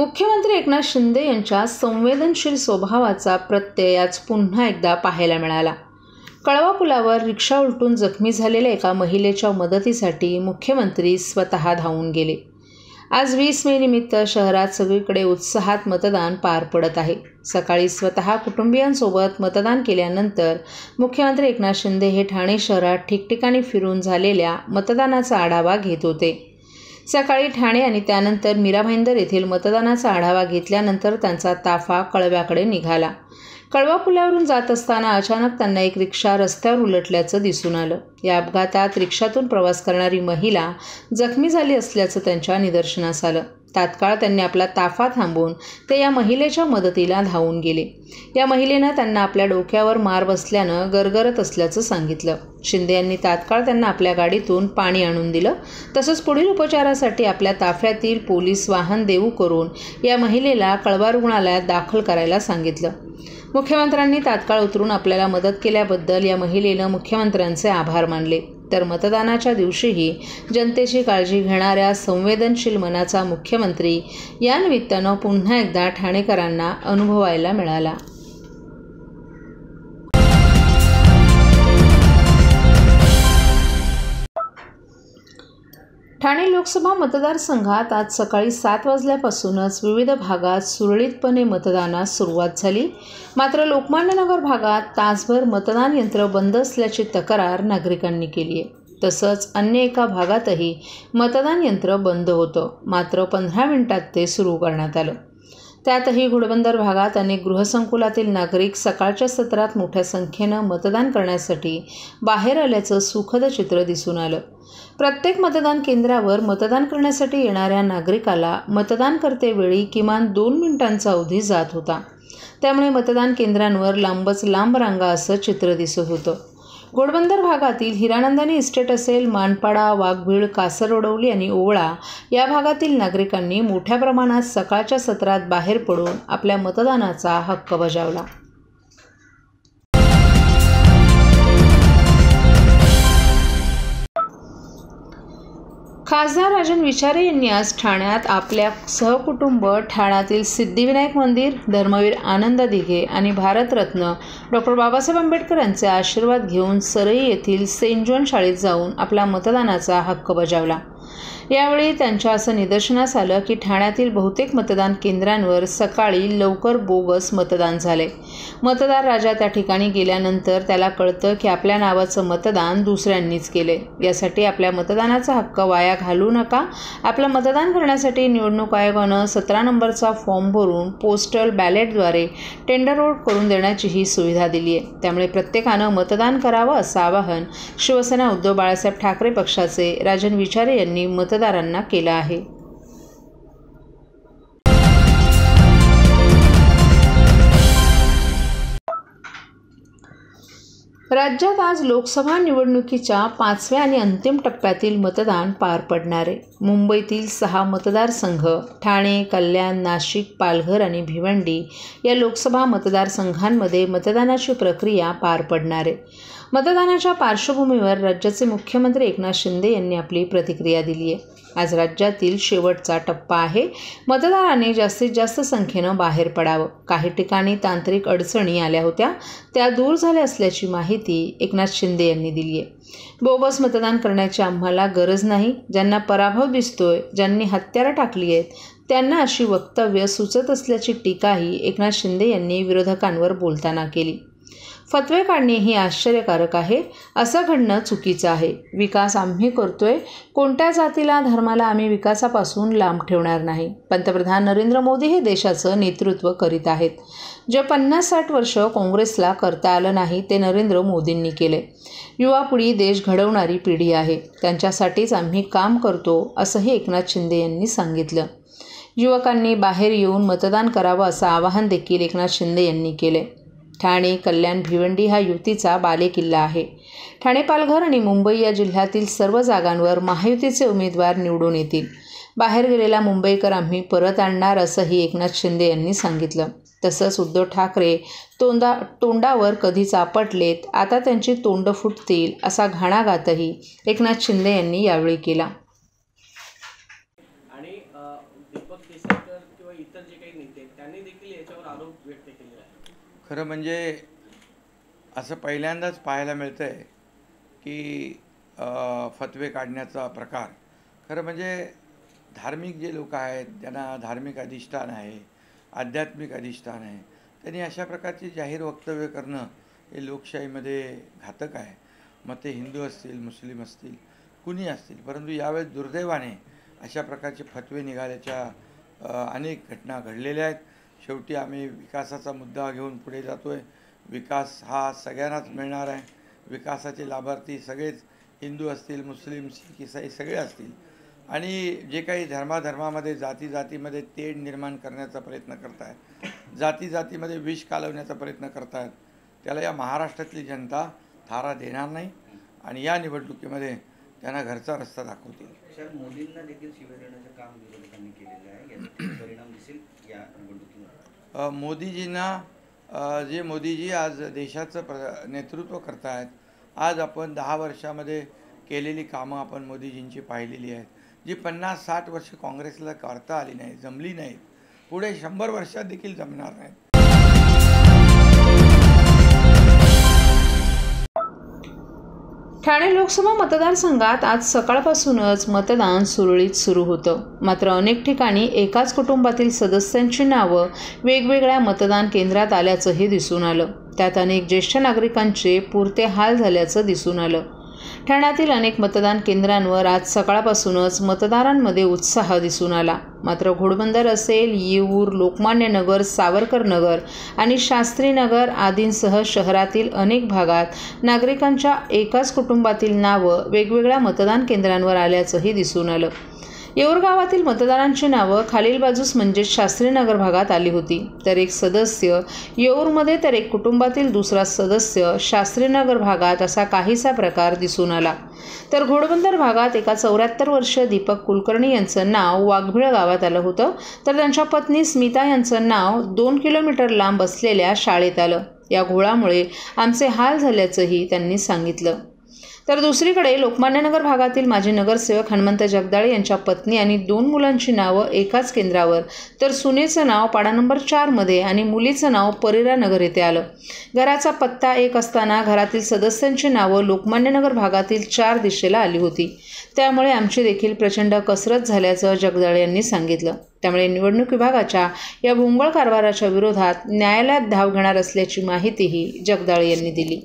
मुख्यमंत्री एकनाथ शिंदे यांच्या संवेदनशील स्वभावाचा प्रत्यय आज पुन्हा एकदा पाहायला मिळाला. कळवा पुलावर रिक्षा उलटून जखमी झालेल्या एका महिलेच्या मदतीसाठी मुख्यमंत्री स्वतः धावून गेले. आज 20 मे निमित्त शहरात सगळीकडे उत्साहात मतदान पार पडत आहे. सकाळी स्वतः कुटुंबियांसोबत मतदान केल्यानंतर मुख्यमंत्री एकनाथ शिंदे हे ठाणे शहरात ठिकठिकाणी फिरून झालेल्या मतदानाचा आढावा घेत होते. सकाळी ठाणे आणि त्यानंतर मीरा भाईंदर येथील मतदानाचा आढावा घेतल्यानंतर त्यांचा ताफा कळव्याकडे निघाला. कळवा पुलावरून जात असताना अचानक त्यांना एक रिक्षा रस्त्यावर उलटल्याचं दिसून आलं. या अपघातात रिक्षातून प्रवास करणारी महिला जखमी झाली असल्याचं त्यांच्या निदर्शनास आलं. तात्काळ त्यांनी आपला ताफा थांबवून ते या महिलेच्या मदतीला धावून गेले. या महिलेनं त्यांना आपल्या डोक्यावर मार बसल्यानं गरगरत असल्याचं सांगितलं. शिंदे यांनी तात्काळ त्यांना आपल्या गाडीतून पाणी आणून दिलं. तसंच पुढील उपचारासाठी आपल्या ताफ्यातील पोलीस वाहन देऊ करून या महिलेला कळवा रुग्णालयात दाखल करायला सांगितलं. मुख्यमंत्र्यांनी तात्काळ उतरून आपल्याला मदत केल्याबद्दल या महिलेनं मुख्यमंत्र्यांचे आभार मानले. तर मतदानाच्या दिवशीही जनतेची काळजी घेणाऱ्या संवेदनशील मनाचा मुख्यमंत्री या निमित्तानं पुन्हा एकदा ठाणेकरांना अनुभवायला मिळाला. ठाणे लोकसभा मतदारसंघात आज सकाळी 7 वाजल्यापासूनच विविध भागात सुरळीतपणे मतदानास सुरुवात झाली. मात्र लोकमान्यनगर भागात तासभर मतदान यंत्र बंद असल्याची तक्रार नागरिकांनी केली आहे. तसंच अन्य एका भागातही मतदान यंत्र बंद होतं. मात्र 15 मिनिटात ते सुरू करण्यात आलं. त्यातही घोडबंदर भागात अनेक गृहसंकुलातील नागरिक सकाळच्या सत्रात मोठ्या संख्येनं मतदान करण्यासाठी बाहेर आल्याचं सुखद चित्र दिसून आलं. प्रत्येक मतदान केंद्रावर मतदान करण्यासाठी येणाऱ्या नागरिकाला मतदान करतेवेळी किमान 2 मिनिटांचा अवधी जात होता. त्यामुळे मतदान केंद्रांवर लांबच लांब रांगा असं चित्र दिसत होतं. घोडबंदर भागातील हिरानंदानी इस्टेट असेल, मानपाडा, वाघबीळ, कासरवडवली आणि ओवळा या भागातील नागरिकांनी मोठ्या प्रमाणात सकाळच्या सत्रात बाहेर पडून आपल्या मतदानाचा हक्क बजावला. खासदार राजन विचारे यांनी आज ठाण्यात आपल्या सहकुटुंब ठाण्यातील सिद्धिविनायक मंदिर, धर्मवीर आनंद दिघे आणि भारतरत्न डॉक्टर बाबासाहेब आंबेडकर यांचे आशीर्वाद घेऊन सरई येथील सेंट जॉन शाळेत जाऊन आपला मतदानाचा हक्क बजावला. यावेळी त्यांच्या असं निदर्शनास आलं की ठाण्यातील बहुतेक मतदान केंद्रांवर सकाळी लवकर बोगस मतदान झाले. मतदार राजा त्या ठिकाणी गेल्यानंतर त्याला कळतं की आपल्या नावाचं मतदान दुसऱ्यांनीच केले. यासाठी आपल्या मतदानाचा हक्क वाया घालवू नका. आपलं मतदान करण्यासाठी निवडणूक आयोगानं 17 नंबरचा फॉर्म भरून पोस्टल बॅलेटद्वारे टेंडर करून देण्याची ही सुविधा दिली आहे. त्यामुळे प्रत्येकानं मतदान करावं असं आवाहन शिवसेना उद्धव बाळासाहेब ठाकरे पक्षाचे राजन विचारे यांनी मतदारांना केलं आहे. राज्यात आज लोकसभा निवडणुकीच्या 5व्या आणि अंतिम टप्प्यातील मतदान पार पडणार आहे. मुंबईतील 6 मतदारसंघ ठाणे, कल्याण, नाशिक, पालघर आणि भिवंडी या लोकसभा मतदारसंघांमध्ये मतदानाची प्रक्रिया पार पडणार आहे. मतदानाच्या पार्श्वभूमीवर राज्याचे मुख्यमंत्री एकनाथ शिंदे यांनी आपली प्रतिक्रिया दिली आहे. आज राज्यातील शेवटचा टप्पा आहे. मतदारांनी जास्तीत जास्त संख्येनं बाहेर पडावं. काही ठिकाणी तांत्रिक अडचणी आल्या होत्या, त्या दूर झाल्या असल्याची माहिती एकनाथ शिंदे यांनी दिली आहे. बोगस मतदान करण्याची आम्हाला गरज नाही. ज्यांना पराभव दिसतोय, ज्यांनी हत्यारं टाकली आहेत, त्यांना अशी वक्तव्य सुचत असल्याची टीकाही एकनाथ शिंदे यांनी विरोधकांवर बोलताना केली. फतवे काढणे ही आश्चर्यकारक आहे. असं घडणं चुकीचं आहे. विकास आम्ही करतोय. कोणत्या जातीला, धर्माला आम्ही विकासापासून लांब ठेवणार नाही. पंतप्रधान नरेंद्र मोदी हे देशाचं नेतृत्व करीत आहेत. जे 50-60 वर्ष काँग्रेसला करता आलं नाही ते नरेंद्र मोदींनी केले. युवा पिढी देश घडवणारी पिढी आहे. त्यांच्यासाठीच आम्ही काम करतो असंही एकनाथ शिंदे यांनी सांगितलं. युवकांनी बाहेर येऊन मतदान करावं असं आवाहन देखील एकनाथ शिंदे यांनी केले. ठाणे, कल्याण, भिवंडी हा युतीचा बालेकिल्ला आहे. ठाणे, पालघर आणि मुंबई या जिल्ह्यातील सर्व जागांवर महायुतीचे उमेदवार निवडून येतील. बाहेर गेलेला मुंबईकर आम्ही परत आणणार असंही एकनाथ शिंदे यांनी सांगितलं. तसंच उद्धव ठाकरे तोंडावर कधीच आपटलेत, आता त्यांची तोंड फुटतील असा घणाघातही एकनाथ शिंदे यांनी यावेळी केला. आणि दीपक केसरकर किंवा इतर त्यांनी देखील याच्यावर आरोप व्यक्त केले आहे. खरं म्हणजे असं पहिल्यांदाच पाहायला मिळतं आहे की फतवे काढण्याचा प्रकार. खरं म्हणजे धार्मिक जे लोक आहेत, त्यांना धार्मिक अधिष्ठान आहे, आध्यात्मिक अधिष्ठान आहे, त्यांनी अशा प्रकारची जाहीर वक्तव्य करणं हे लोकशाहीमध्ये घातक आहे. मग ते हिंदू असतील, मुस्लिम असतील, कुणी असतील. परंतु यावेळेस दुर्दैवाने अशा प्रकारचे फतवे निघाल्याच्या अनेक घटना घडलेल्या आहेत. शेवटी आम्ही विकासाचा मुद्दा घेऊन पुढे जातो आहे. विकास हा सगळ्यांनाच मिळणार आहे. विकासाचे लाभार्थी सगळेच हिंदू असतील, मुस्लिम, सिख, इसाई सगळे असतील. आणि जे काही धर्माधर्मामध्ये, जातीजातीमध्ये तेढ निर्माण करण्याचा प्रयत्न करत आहेत, जातीजातीमध्ये विष कालवण्याचा प्रयत्न करत आहेत, त्याला या महाराष्ट्रातली जनता थारा देणार नाही आणि या निवडणुकीमध्ये त्यांना घरचा रस्ता दाखवतील. सर, मोदींना देखील शिव्या देण्याचं काम विरोधकांनी केलेलं आहे. याचा परिणाम दिसेल या निवडणुकीमध्ये? मोदीजी आज देशाचं नेतृत्व करत आहेत. आज आपण 10 वर्षामध्ये केलेली कामं आपण मोदीजींची पाहिलेली आहेत, जी 50-60 वर्ष काँग्रेसला करता आली नाही, जमली नाहीत, पुढे 100 वर्षात देखील जमणार नाहीत. ठाणे लोकसभा मतदारसंघात आज सकाळपासूनच मतदान सुरळीत सुरू होतं. मात्र अनेक ठिकाणी एकाच कुटुंबातील सदस्यांची नावं वेगवेगळ्या मतदान केंद्रात आल्याचंही दिसून आलं. त्यात अनेक ज्येष्ठ नागरिकांचे पुरते हाल झाल्याचं दिसून आलं. ठाण्यातील अनेक मतदान केंद्रांवर आज सकाळपासूनच मतदारांमध्ये उत्साह दिसून आला. मात्र घोडबंदर असेल, येऊर, लोकमान्य नगर, सावरकर नगर आणि शास्त्री नगर आदींसह शहरातील अनेक भागात नागरिकांच्या एकाच कुटुंबातील नावं वेगवेगळ्या मतदान केंद्रांवर आल्याचंही दिसून आलं. येऊर गावातील मतदारांची नावं खालील बाजूस म्हणजे शास्त्रीनगर भागात आली होती. तर एक सदस्य येऊरमध्ये तर एक कुटुंबातील दुसरा सदस्य शास्त्रीनगर भागात असा काहीसा प्रकार दिसून आला. तर घोडबंदर भागात एका 74 वर्षीय दीपक कुलकर्णी यांचं नाव वाघभिळ गावात आलं होतं. तर त्यांच्या पत्नी स्मिता यांचं नाव 2 किलोमीटर लांब असलेल्या शाळेत आलं. या घोळामुळे आमचे हाल झाल्याचंही त्यांनी सांगितलं. तर दुसरीकडे लोकमान्यनगर भागातील माजी नगरसेवक हनुमंत जगदाळे यांच्या पत्नी आणि 2 मुलांची नावं एकाच केंद्रावर, तर सुनेचं नाव पाडा नंबर 4मध्ये आणि मुलीचं नाव परिरा नगर येथे आलं. घराचा पत्ता एक असताना घरातील सदस्यांची नावं लोकमान्यनगर भागातील 4 दिशेला आली होती. त्यामुळे आमची देखील प्रचंड कसरत झाल्याचं जगदाळे यांनी सांगितलं. त्यामुळे निवडणूक विभागाच्या या भोंगळ कारभाराच्या विरोधात न्यायालयात धाव घेणार असल्याची माहितीही जगदाळे यांनी दिली.